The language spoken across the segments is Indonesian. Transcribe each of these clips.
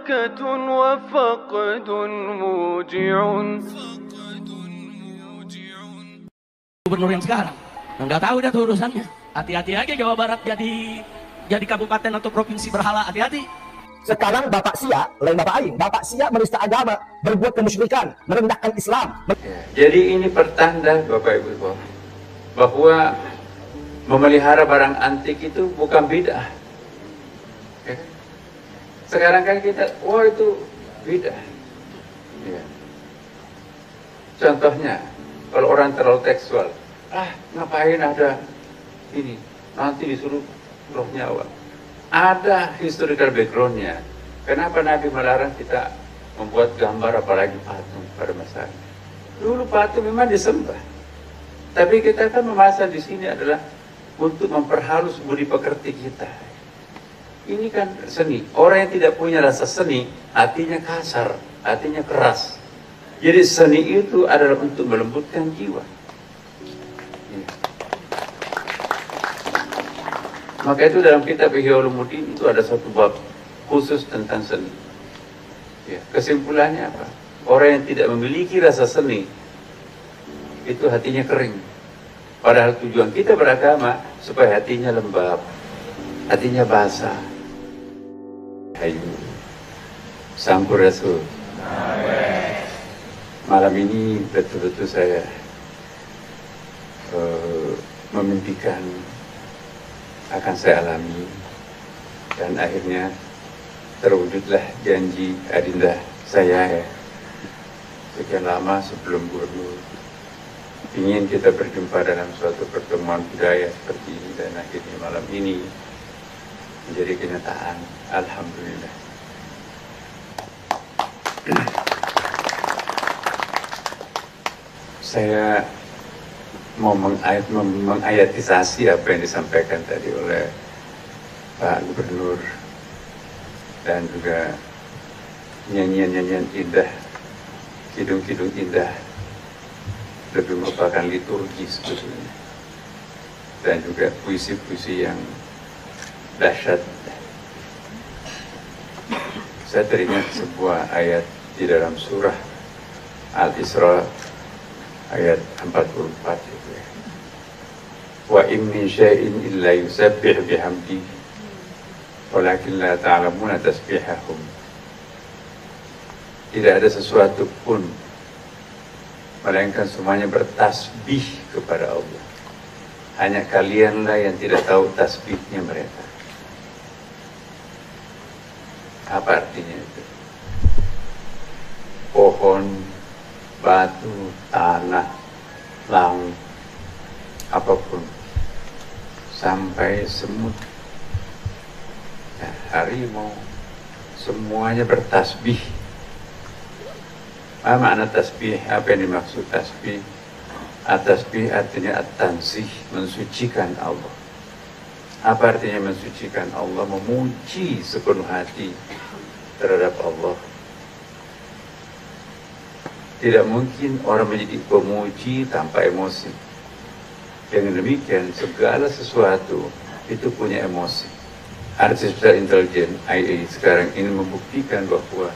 بركة وفقد موجع. Gubernur yang sekarang nggak tahu dah tuh urusannya. Hati-hati aja Jawa Barat jadi kabupaten atau provinsi berhala, hati-hati. Sekarang Bapak Sia, lain Bapak Aing, Bapak Sia menista agama, berbuat kemusyrikan, merendahkan Islam. Jadi ini pertanda Bapak Ibu bahwa memelihara barang antik itu bukan bid'ah. Ya. Sekarang kan kita, wah itu bid'ah. Ya. Contohnya, kalau orang terlalu tekstual, ngapain ada ini, nanti disuruh roh nyawa. Ada historical backgroundnya. Kenapa Nabi melarang kita membuat gambar apalagi patung pada masanya? Dulu patung memang disembah, tapi kita kan memasang di sini adalah untuk memperhalus budi pekerti kita. Ini kan seni. Orang yang tidak punya rasa seni, hatinya kasar, hatinya keras. Jadi seni itu adalah untuk melembutkan jiwa. Maka itu dalam kitab Ihya Ulumuddin itu ada satu bab khusus tentang seni. Ya, kesimpulannya apa? Orang yang tidak memiliki rasa seni itu hatinya kering. Padahal tujuan kita beragama supaya hatinya lembab, hatinya basah. Hayu, Sampurasul. Malam ini betul-betul saya memimpikan akan saya alami, dan akhirnya terwujudlah janji adinda saya ya. Sekian lama sebelum gubernur ingin kita berjumpa dalam suatu pertemuan budaya seperti ini, dan akhirnya malam ini menjadi kenyataan. Alhamdulillah. Saya mau mengayatisasi apa yang disampaikan tadi oleh Pak Gubernur, dan juga nyanyian-nyanyian indah, kidung-kidung indah, lebih merupakan liturgi sebetulnya, dan juga puisi-puisi yang dahsyat. Saya teringat sebuah ayat di dalam surah Al-Isra ayat 44 itu ya. Wa in min syai'in illa yusabbih bihamdi walakin la ta'lamuna tasbihahum. Tidak ada sesuatu pun melainkan semuanya bertasbih kepada Allah. Hanya kalianlah yang tidak tahu tasbihnya mereka. Apa artinya itu? Pohon, batu, tanah, langit, apapun, sampai semut, harimau, semuanya bertasbih. Apa makna tasbih? Apa yang dimaksud tasbih? At-tasbih artinya at-tansih, mensucikan Allah. Apa artinya mensucikan Allah? Memuji sepenuh hati terhadap Allah. Tidak mungkin orang menjadi pemuji tanpa emosi. Dengan demikian, segala sesuatu itu punya emosi. Artificial Intelligence, IA, sekarang ini membuktikan bahwa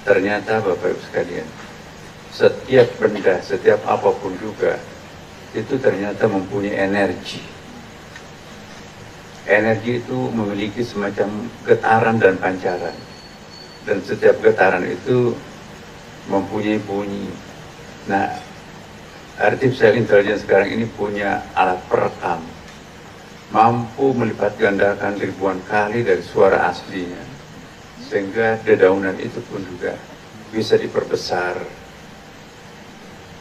ternyata Bapak Ibu sekalian, setiap benda, setiap apapun juga, itu ternyata mempunyai energi. Energi itu memiliki semacam getaran dan pancaran. Dan setiap getaran itu mempunyai bunyi. Nah, artificial intelligence sekarang ini punya alat perekam, mampu melipat gandakan ribuan kali dari suara aslinya, sehingga dedaunan itu pun juga bisa diperbesar.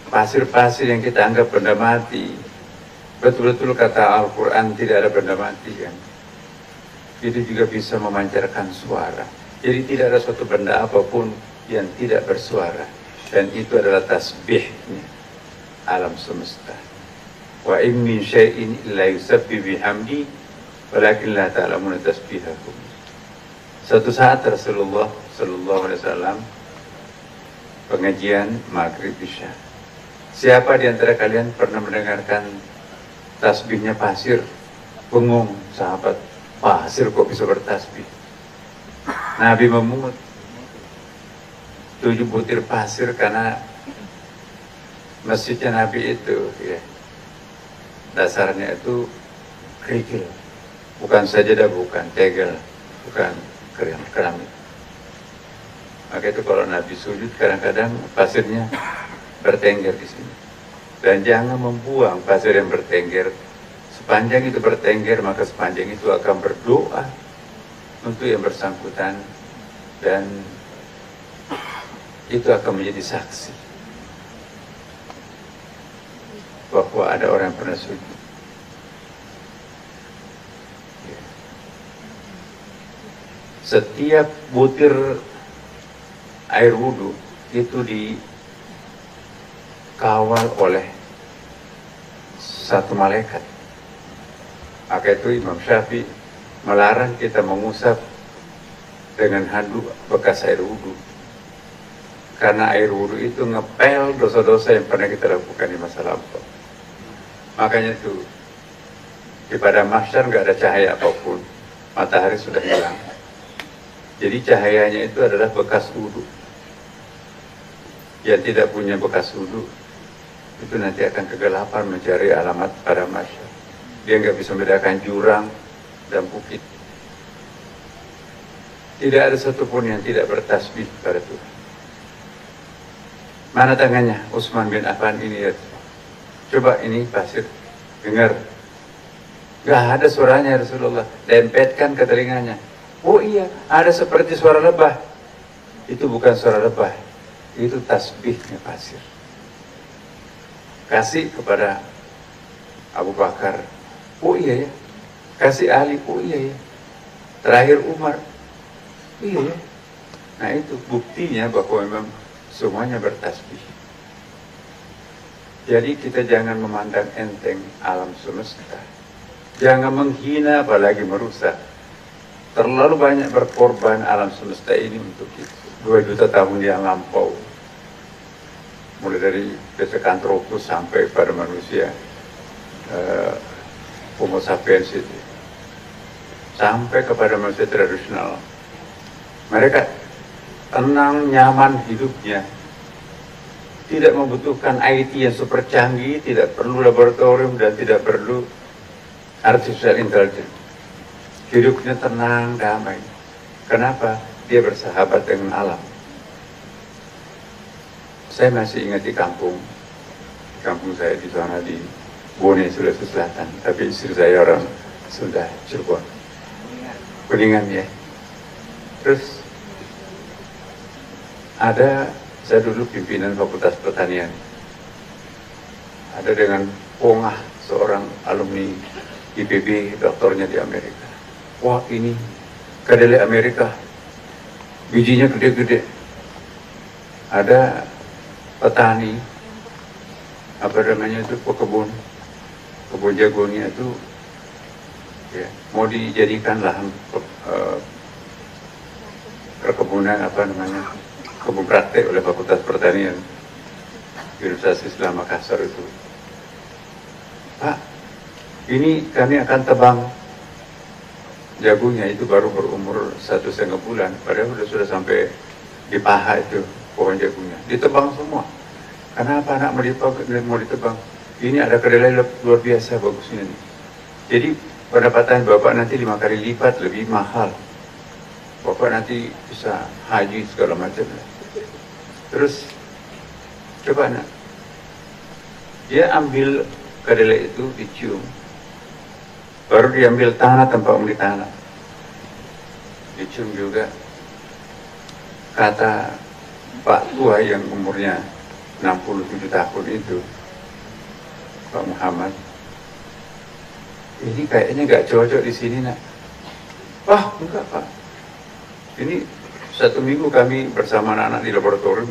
Pasir-pasir yang kita anggap benda mati, betul-betul kata Al-Quran tidak ada benda mati kan, itu juga bisa memancarkan suara. Jadi tidak ada suatu benda apapun yang tidak bersuara, dan itu adalah tasbihnya alam semesta. Wa in min syai'in illa yusabbihu bihamdi walakin la ta'lamuna tasbihahum. Suatu saat Rasulullah sallallahu alaihi wasallam pengajian maghrib isya. Siapa di antara kalian pernah mendengarkan tasbihnya pasir? Bengong sahabat, pasir kok bisa bertasbih? Nabi memungut, 7 butir pasir karena masjidnya Nabi itu ya, dasarnya itu kerikil, bukan sajadah, bukan tegel, bukan keramik. Maka itu kalau Nabi sujud kadang-kadang pasirnya bertengger di sini. Dan jangan membuang pasir yang bertengger. Sepanjang itu bertengger, maka sepanjang itu akan berdoa untuk yang bersangkutan, dan itu akan menjadi saksi bahwa ada orang yang pernah sujud. Setiap butir air wudhu itu dikawal oleh satu malaikat. Maka itu Imam Syafi'i melarang kita mengusap dengan handuk bekas air wudhu, karena air wudhu itu ngepel dosa-dosa yang pernah kita lakukan di masa lampau. Makanya itu di padang mahsyar nggak ada cahaya apapun, matahari sudah hilang. Jadi cahayanya itu adalah bekas wudhu. Yang tidak punya bekas wudhu itu nanti akan kegelapan mencari alamat pada mahsyar. Dia nggak bisa membedakan jurang dan bukit. Tidak ada satupun yang tidak bertasbih pada Tuhan. Mana tangannya Utsman bin Affan ini ya? Coba ini pasir, dengar. Nggak ada suaranya Rasulullah. Lempetkan ke telinganya. Oh iya, ada seperti suara lebah. Itu bukan suara lebah, itu tasbihnya pasir. Kasih kepada Abu Bakar. Oh iya ya. Kasih Ali. Oh iya ya. Terakhir Umar. Iya ya. Nah itu buktinya bahwa memang semuanya bertasbih. Jadi kita jangan memandang enteng alam semesta. Jangan menghina apalagi merusak. Terlalu banyak berkorban alam semesta ini untuk itu. 2 juta tahun yang lampau. Mulai dari Pithecanthropus sampai pada manusia Homo sapiens itu. Sampai kepada manusia tradisional. Mereka tenang, nyaman hidupnya. Tidak membutuhkan IT yang super canggih, tidak perlu laboratorium dan tidak perlu artificial intelligence. Hidupnya tenang, damai. Kenapa? Dia bersahabat dengan alam. Saya masih ingat di kampung saya di sana di Bone, Sulawesi Selatan. Tapi istri saya orang Sunda, Cirebon. Kuningan ya. Terus saya dulu pimpinan Fakultas Pertanian. Ada dengan Pongah, seorang alumni IPB, doktornya di Amerika. Wah ini kedelai Amerika, bijinya gede-gede. Ada petani, apa namanya itu, kebun jagonya itu ya, mau dijadikan lahan perkebunan, apa namanya, kebun praktek oleh Fakultas Pertanian Universitas Islam Makassar itu. Pak, ini kami akan tebang jagonya, itu baru berumur 1,5 bulan, padahal sudah sampai di paha itu pohon jagonya, ditebang semua. Kenapa anak mau ditebang? Ini ada kedelai luar biasa bagusnya nih. Jadi pendapatan Bapak nanti 5 kali lipat lebih mahal. Bapak nanti bisa haji segala macam. Terus coba nak, dia ambil kedelai itu dicium. Baru diambil tanah tempat membeli tanah. Dicium juga. Kata Pak tua yang umurnya 67 tahun itu, Pak Muhammad, ini kayaknya nggak cocok di sini nak. Wah enggak Pak. Ini 1 minggu kami bersama anak-anak di laboratorium.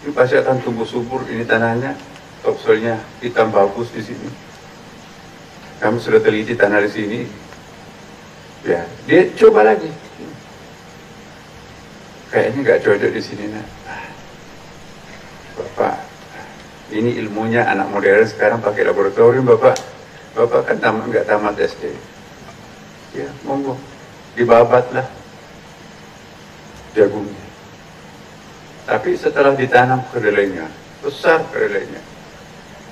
Ini pasti akan tumbuh subur ini tanahnya, topsoilnya hitam bagus di sini. Kami sudah teliti tanah di sini. Ya, dia coba lagi. Kayaknya nggak cocok di sini nak. Bapak, ini ilmunya anak modern sekarang pakai laboratorium Bapak. Bapak kan nggak tamat SD. Ya, monggo dibabatlah jagungnya. Tapi setelah ditanam kedelainya, besar kedelainya.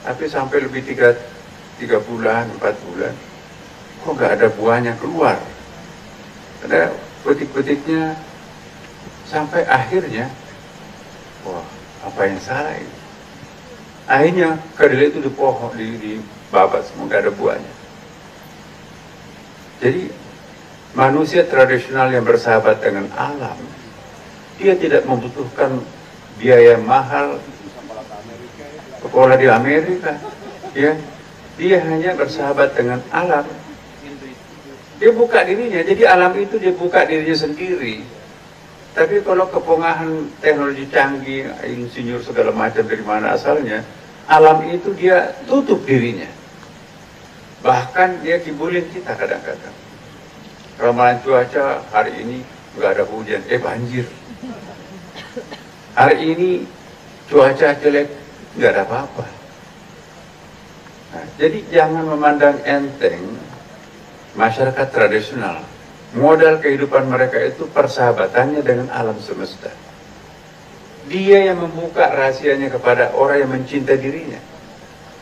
Tapi sampai lebih 3 bulan, 4 bulan, kok nggak ada buahnya keluar. Ada petik-petiknya, sampai akhirnya, wah, apa yang salah ini? Akhirnya kedelai itu dibabat semua, nggak ada buahnya. Jadi manusia tradisional yang bersahabat dengan alam, dia tidak membutuhkan biaya mahal sekolah di Amerika, ya. Dia hanya bersahabat dengan alam. Dia buka dirinya, jadi alam itu dia buka dirinya sendiri. Tapi kalau kepongahan teknologi canggih, insinyur segala macam dari mana asalnya, alam itu dia tutup dirinya. Bahkan dia kibulin kita kadang-kadang. Ramalan cuaca hari ini nggak ada hujan, banjir. Hari ini cuaca jelek, nggak ada apa-apa. Nah, jadi jangan memandang enteng masyarakat tradisional. Modal kehidupan mereka itu persahabatannya dengan alam semesta. Dia yang membuka rahasianya kepada orang yang mencintai dirinya.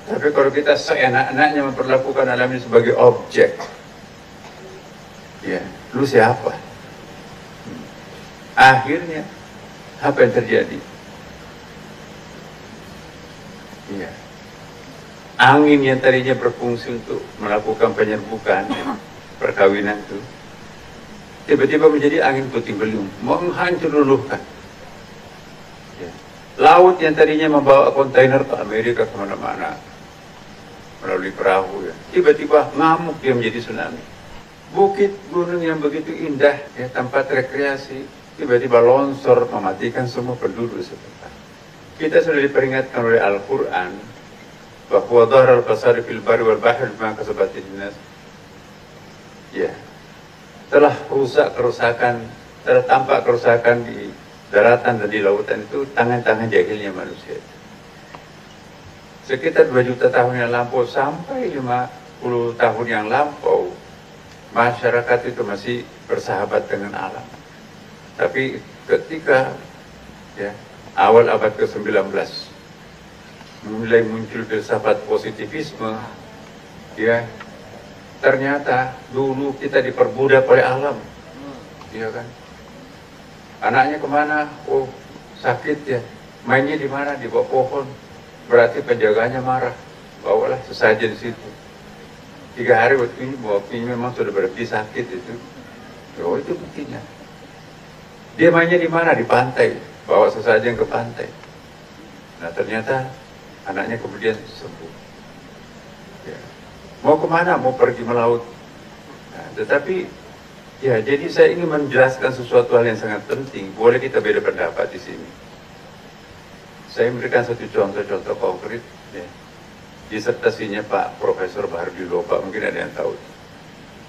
Tapi kalau kita seenak-enaknya memperlakukan alam ini sebagai objek, ya, lu siapa? Akhirnya apa yang terjadi? Iya. Angin yang tadinya berfungsi untuk melakukan penyerbukan, perkawinan itu, tiba-tiba menjadi angin puting beliung, menghancur luluhkan. Ya. Laut yang tadinya membawa kontainer ke Amerika kemana-mana melalui perahu, ya, tiba-tiba ngamuk dia menjadi tsunami. Bukit gunung yang begitu indah, ya, tempat rekreasi, tiba-tiba longsor mematikan semua penduduk setempat. Kita sudah diperingatkan oleh Al-Quran bahwa dhahara al-fasad fil barri wal bahri bima kasabat nas. Ya, telah kerusakan, telah tampak kerusakan di daratan dan di lautan itu tangan-tangan jahilnya manusia. Sekitar 2 juta tahun yang lampau sampai 50 tahun yang lampau, masyarakat itu masih bersahabat dengan alam. Tapi ketika, ya, awal abad ke-19 mulai muncul filsafat positivisme, ya, ternyata dulu kita diperbudak oleh alam, ya kan? Anaknya kemana? Oh, sakit ya. Mainnya di mana? Di bawah pohon. Berarti penjaganya marah. Bawalah sesajen di situ. 3 hari waktu ini memang sudah berhenti sakit itu. Oh, itu buktinya. Dia mainnya di mana? Di pantai. Bawa sesajen ke pantai. Nah, ternyata anaknya kemudian sembuh. Ya. Mau kemana? Mau pergi melaut. Nah, tetapi, ya, jadi saya ingin menjelaskan sesuatu hal yang sangat penting. Boleh kita beda pendapat di sini. Saya memberikan satu contoh-contoh konkret, ya. Disertasinya Pak Profesor Baharudin Lopa, mungkin ada yang tahu.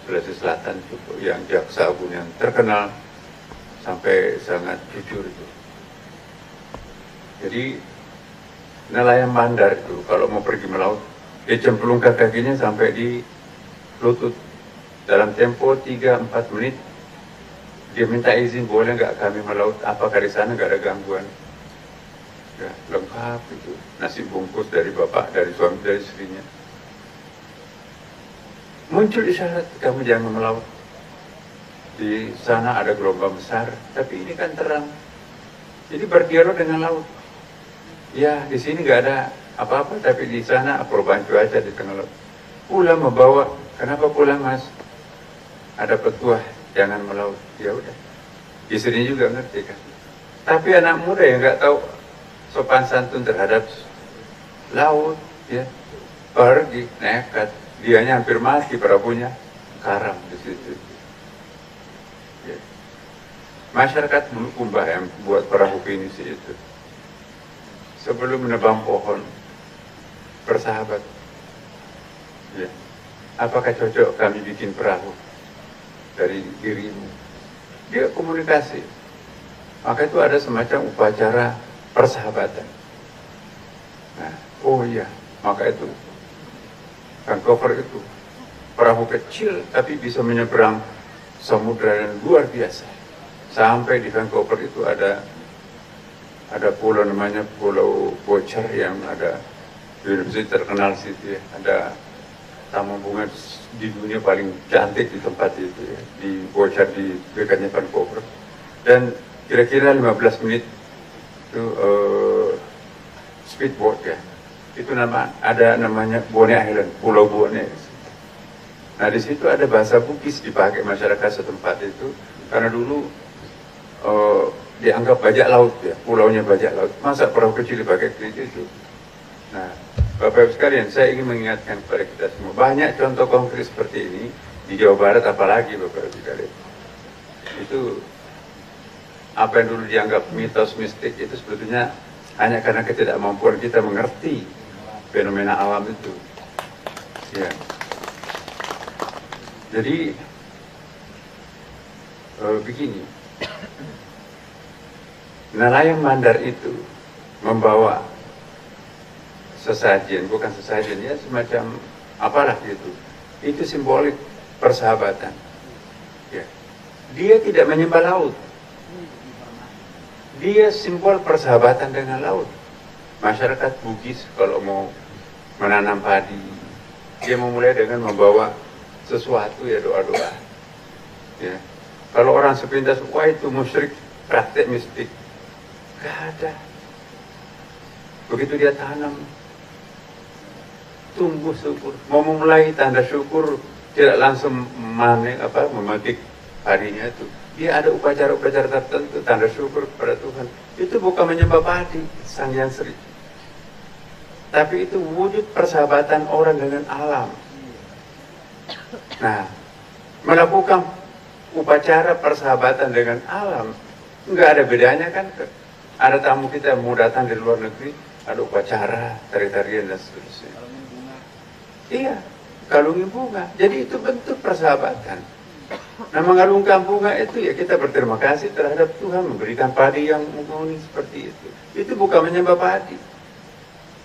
Sulawesi Selatan itu, yang jaksa agung yang terkenal sampai sangat jujur itu. Jadi nelayan bandar itu kalau mau pergi melaut, dia cemplungkan kakinya sampai di lutut. Dalam tempo 3-4 menit, dia minta izin, boleh nggak kami melaut? Apakah di sana nggak ada gangguan? Ya, lengkap itu, nasi bungkus dari bapak, dari suami, dari istrinya. Muncul isyarat, kamu jangan melaut. Di sana ada gelombang besar, tapi ini kan terang. Jadi berdialog dengan laut. Ya, di sini nggak ada apa-apa, tapi di sana perubahan cuaca di tengah laut. Pulang membawa, kenapa pulang mas? Ada petuah, jangan melaut. Ya udah, istrinya juga ngerti kan. Tapi anak muda yang nggak tahu sopan santun terhadap laut, ya, pergi nekat. Dianya hampir mati, perahunya karam di situ. Ya. Masyarakat dulu Kumbah yang buat perahu pinisi itu. Sebelum menebang pohon, bersahabat. Ya. Apakah cocok kami bikin perahu dari dirimu? Dia komunikasi. Maka itu ada semacam upacara persahabatan. Nah, oh iya, maka itu Vancouver itu perahu kecil tapi bisa menyeberang samudra yang luar biasa. Sampai di Vancouver itu ada ada pulau namanya Pulau Bocor yang ada universitas terkenal situ ya. Ada taman bunga di dunia paling cantik di tempat itu ya, di Bocor di dekatnya Vancouver. Dan kira-kira 15 menit itu speedboat ya. Itu ada namanya Bone Island, Pulau Bone. Nah di situ ada bahasa Bugis dipakai masyarakat setempat itu karena dulu dianggap bajak laut ya, pulaunya bajak laut. Masa perahu kecil dipakai itu? Nah, Bapak Ibu sekalian, saya ingin mengingatkan kepada kita semua, banyak contoh konkret seperti ini di Jawa Barat, apalagi Bapak Ibu sekalian. Itu apa yang dulu dianggap mitos mistik itu sebetulnya hanya karena ketidakmampuan kita mengerti fenomena alam itu. Ya. Jadi begini, nelayan Mandar itu membawa sesajen, bukan sesajen ya, semacam apalah gitu. Itu simbolik persahabatan. Ya. Dia tidak menyembah laut. Dia simbol persahabatan dengan laut. Masyarakat Bugis kalau mau menanam padi, dia memulai dengan membawa sesuatu ya, doa-doa. Ya. Kalau orang sepintas, wah itu musyrik, praktek mistik. Gak ada. Begitu dia tanam, tumbuh syukur. Mau memulai tanda syukur, tidak langsung memetik padinya itu. Dia ada upacara-upacara tertentu, tanda syukur kepada Tuhan. Itu bukan menyembah padi, Sang Hyang Sri. Tapi itu wujud persahabatan orang dengan alam. Nah, melakukan upacara persahabatan dengan alam, nggak ada bedanya kan? Ada tamu kita yang mau datang dari luar negeri, ada upacara, tari-tarian dan seterusnya. Iya, kalungin bunga. Jadi itu bentuk persahabatan. Nah, mengalungkan bunga itu ya kita berterima kasih terhadap Tuhan memberikan padi yang mumpuni seperti itu. Itu bukan menyembah padi.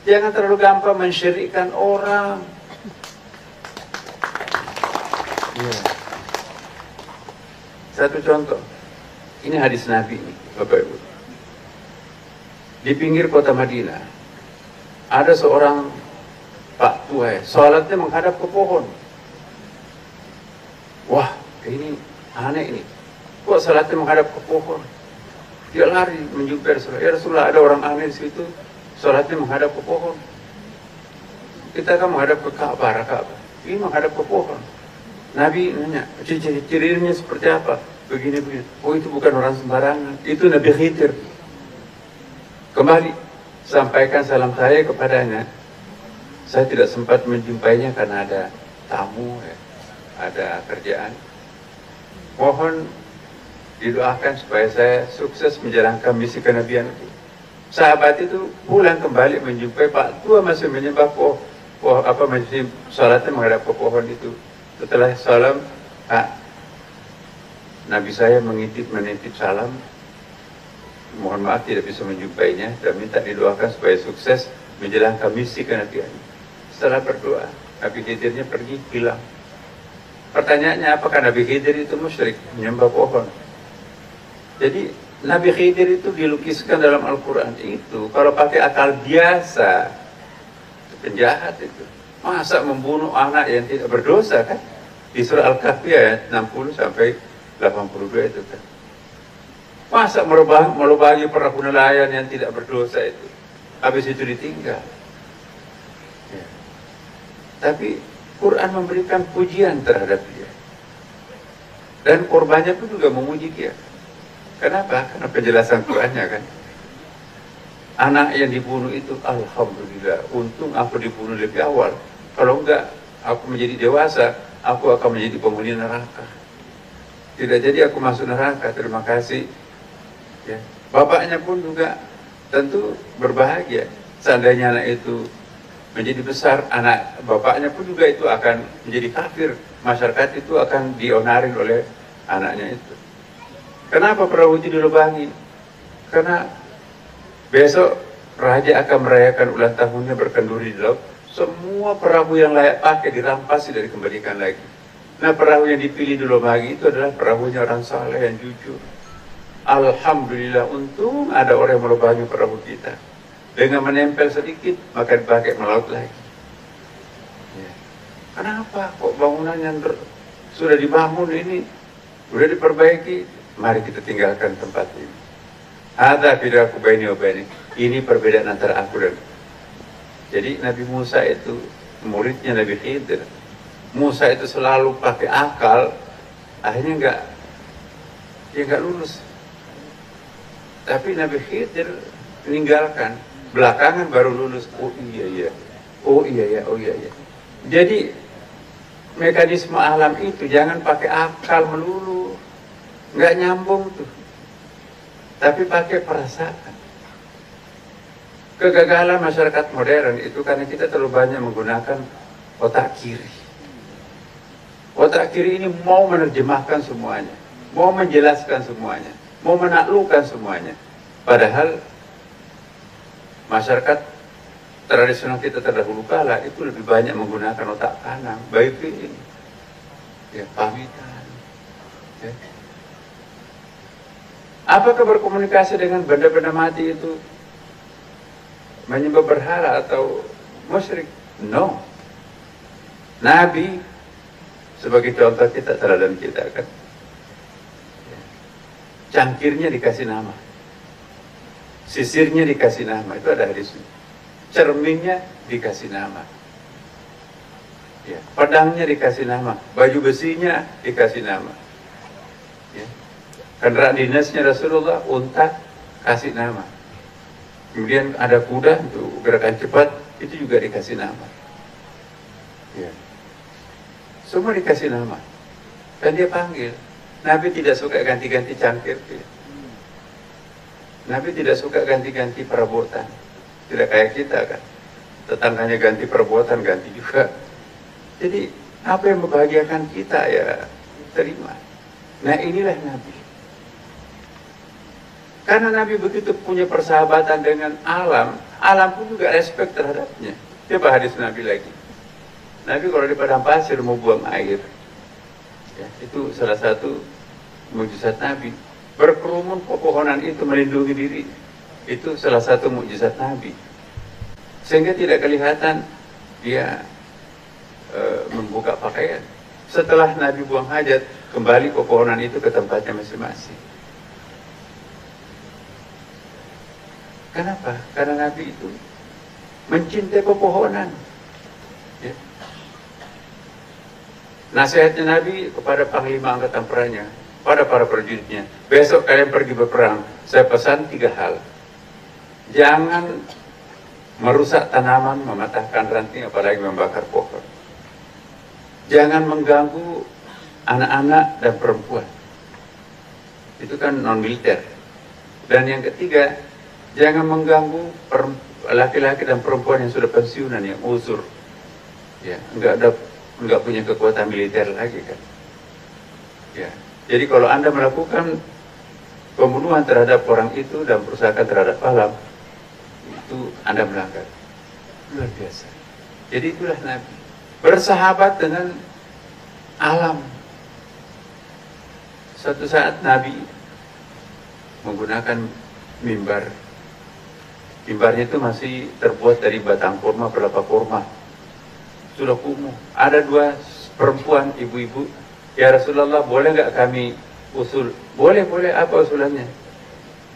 Jangan terlalu gampang mensyirikkan orang. Ya. Satu contoh, ini hadis Nabi ini, Bapak Ibu. Di pinggir kota Madinah, ada seorang Pak tua, sholatnya menghadap ke pohon. Wah, ini aneh ini. Kok sholatnya menghadap ke pohon? Dia lari menjumpai Rasulullah. Ya Rasulullah, ada orang aneh di situ, sholatnya menghadap ke pohon. Kita kan menghadap ke Ka'bah, ini menghadap ke pohon. Nabi nanya, ciri-cirinya seperti apa? Begini-begini. Oh, itu bukan orang sembarangan. Itu Nabi Khidir. Kembali, sampaikan salam saya kepadanya. Saya tidak sempat menjumpainya karena ada tamu, ya, ada kerjaan. Mohon didoakan supaya saya sukses menjalankan misi kenabian itu. Sahabat itu pulang kembali menjumpai Pak tua masih menyembah masih sholatnya menghadap ke pohon itu. Setelah salam, Nabi saya menitip salam. Mohon maaf tidak bisa menjumpainya dan minta didoakan supaya sukses menjalankan misi kenabiannya. Setelah berdoa, Nabi Khidirnya pergi hilang. Pertanyaannya, apakah Nabi Khidir itu musyrik menyembah pohon? Jadi Nabi Khidir itu dilukiskan dalam Al-Quran itu kalau pakai akal biasa, penjahat itu. Masa membunuh anak yang tidak berdosa kan? Di surah Al-Kahfi ayat 60 sampai 82 itu kan. Masa melubangi perahu nelayan yang tidak berdosa itu, habis itu ditinggal. Ya. Tapi Quran memberikan pujian terhadap dia. Dan korbannya pun juga memuji dia. Kenapa? Karena penjelasan Qurannya kan. Anak yang dibunuh itu, alhamdulillah, untung aku dibunuh lebih awal. Kalau enggak, aku menjadi dewasa, aku akan menjadi penghuni neraka. Tidak jadi aku masuk neraka, terima kasih. Ya. Bapaknya pun juga tentu berbahagia. Seandainya anak itu menjadi besar, anak bapaknya pun juga itu akan menjadi kafir. Masyarakat itu akan dionarin oleh anaknya itu. Kenapa perahu itu dilubangi? Karena besok raja akan merayakan ulang tahunnya berkenduri di laut. Semua perahu yang layak pakai dirampas dan dikembalikan lagi. Nah, perahu yang dipilih dilubangi itu adalah perahunya orang saleh yang jujur. Alhamdulillah, untung ada orang yang melubangi perahu kita. Dengan menempel sedikit, maka dipakai melaut lagi. Ya. Kenapa? Kok bangunan yang sudah dibangun ini, sudah diperbaiki, mari kita tinggalkan tempat ini. Ada firaqu baini wa baini. Ini perbedaan antara aku dan. Jadi Nabi Musa itu muridnya Nabi Khidir. Musa itu selalu pakai akal, akhirnya nggak lulus. Tapi Nabi Khidir meninggalkan, belakangan baru lulus. Oh iya. Jadi mekanisme alam itu jangan pakai akal melulu, nggak nyambung tuh. Tapi pakai perasaan. Kegagalan masyarakat modern itu karena kita terlalu banyak menggunakan otak kiri. Otak kiri ini mau menerjemahkan semuanya, mau menjelaskan semuanya, mau menaklukkan semuanya. Padahal masyarakat tradisional kita terdahulu kala itu lebih banyak menggunakan otak kanan, baik ini, ya, pamitan. Ya. Apakah berkomunikasi dengan benda-benda mati itu menyembah berhala atau musyrik? No. Nabi sebagai contoh kita, teladan kita kan. Cangkirnya dikasih nama, sisirnya dikasih nama, itu ada hadisnya. Cerminnya dikasih nama, ya. Pedangnya dikasih nama, baju besinya dikasih nama, ya. Kendaraan dinasnya Rasulullah, unta, kasih nama. Kemudian ada kuda untuk gerakan cepat, itu juga dikasih nama. Ya. Semua dikasih nama. Dan dia panggil. Nabi tidak suka ganti-ganti cangkir. Ya. Nabi tidak suka ganti-ganti perabotan. Tidak kayak kita kan. Tetangganya ganti perabotan, ganti juga. Jadi apa yang membahagiakan kita ya terima. Nah inilah Nabi. Karena Nabi begitu punya persahabatan dengan alam, alam pun juga respect terhadapnya. Coba hadis Nabi lagi. Nabi kalau di padang pasir mau buang air, ya, itu salah satu mukjizat Nabi. Berkerumun pepohonan itu melindungi diri, itu salah satu mukjizat Nabi. Sehingga tidak kelihatan dia membuka pakaian. Setelah Nabi buang hajat, kembali pepohonan itu ke tempatnya masing-masing. Kenapa? Karena Nabi itu mencintai pepohonan. Ya. Nasihatnya Nabi kepada panglima angkatan perannya, pada para prajuritnya, besok kalian pergi berperang, saya pesan 3 hal. Jangan merusak tanaman, mematahkan ranting, apalagi membakar pohon. Jangan mengganggu anak-anak dan perempuan. Itu kan non-militer. Dan yang ketiga, jangan mengganggu laki-laki dan perempuan yang sudah pensiunan, yang uzur, ya, enggak punya kekuatan militer lagi kan. Ya, jadi kalau Anda melakukan pembunuhan terhadap orang itu dan perusakan terhadap alam, itu Anda melanggar. Luar biasa. Jadi itulah Nabi, bersahabat dengan alam. Suatu saat Nabi menggunakan mimbar. Mimbarnya itu masih terbuat dari batang kurma, pelapa kurma. Sudah kumuh. Ada 2 perempuan, ibu-ibu. Ya Rasulullah, boleh nggak kami usul? Boleh. Apa usulannya?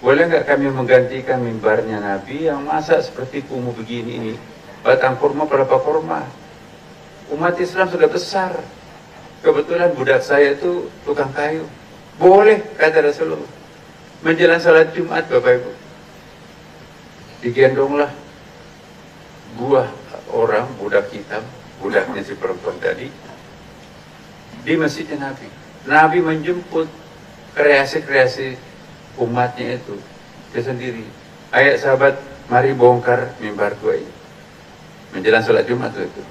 Boleh nggak kami menggantikan mimbarnya Nabi yang masa seperti kumuh begini ini? Batang kurma, pelapa kurma. Umat Islam sudah besar. Kebetulan budak saya itu tukang kayu. Boleh, kata Rasulullah. Menjelang salat Jumat, Bapak Ibu, digendonglah 2 orang budak hitam, budaknya si perempuan tadi, di masjidnya Nabi. Nabi menjemput kreasi-kreasi umatnya itu, dia sendiri. Ayo sahabat, mari bongkar mimbar tua ini. Menjelang salat Jumat itu.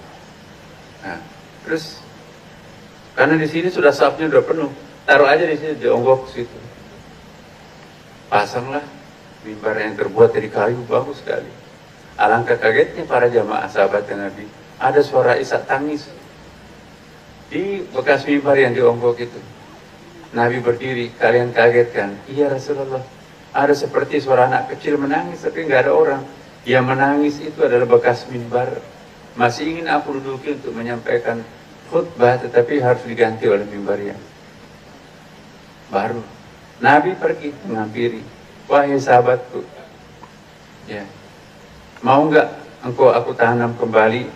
Nah, terus karena di sini sudah safnya sudah penuh, taruh aja di sini, dionggok situ. Pasanglah mimbar yang terbuat dari kayu, bagus sekali. Alangkah kagetnya para jamaah sahabat Nabi, ada suara isak tangis di bekas mimbar yang dionggok itu. Nabi berdiri, kalian kaget kan? Iya Rasulullah, ada seperti suara anak kecil menangis tapi nggak ada orang. Yang menangis itu adalah bekas mimbar. Masih ingin aku duduki untuk menyampaikan khutbah, tetapi harus diganti oleh mimbarnya. Baru Nabi pergi menghampiri, wahai sahabatku, ya, mau nggak engkau aku tanam kembali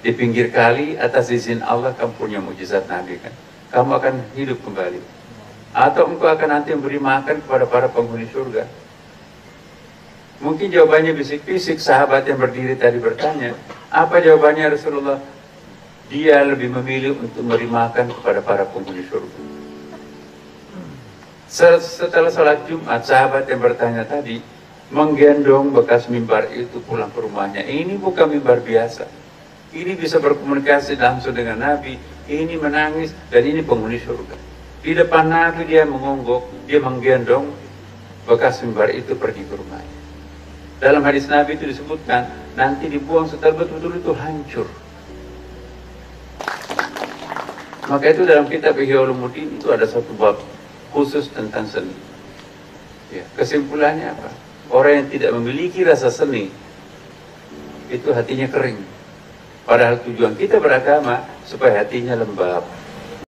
di pinggir kali atas izin Allah? Kamu punya mujizat Nabi kan? Kamu akan hidup kembali. Atau engkau akan nanti memberi makan kepada para penghuni surga? Mungkin jawabannya bisik-bisik. Sahabat yang berdiri tadi bertanya, apa jawabannya Rasulullah? Dia lebih memilih untuk memberi makan kepada para penghuni surga. Setelah sholat Jumat, sahabat yang bertanya tadi menggendong bekas mimbar itu pulang ke rumahnya. Ini bukan mimbar biasa. Ini bisa berkomunikasi langsung dengan Nabi. Ini menangis dan ini penghuni surga. Di depan Nabi dia mengonggok, dia menggendong bekas mimbar itu pergi ke rumahnya. Dalam hadis Nabi itu disebutkan, nanti dibuang setelah betul-betul itu hancur. Maka itu dalam kitab Ihya Ulumuddin itu ada satu bab khusus tentang seni. Ya, kesimpulannya apa? Orang yang tidak memiliki rasa seni, itu hatinya kering. Padahal tujuan kita beragama supaya hatinya lembab.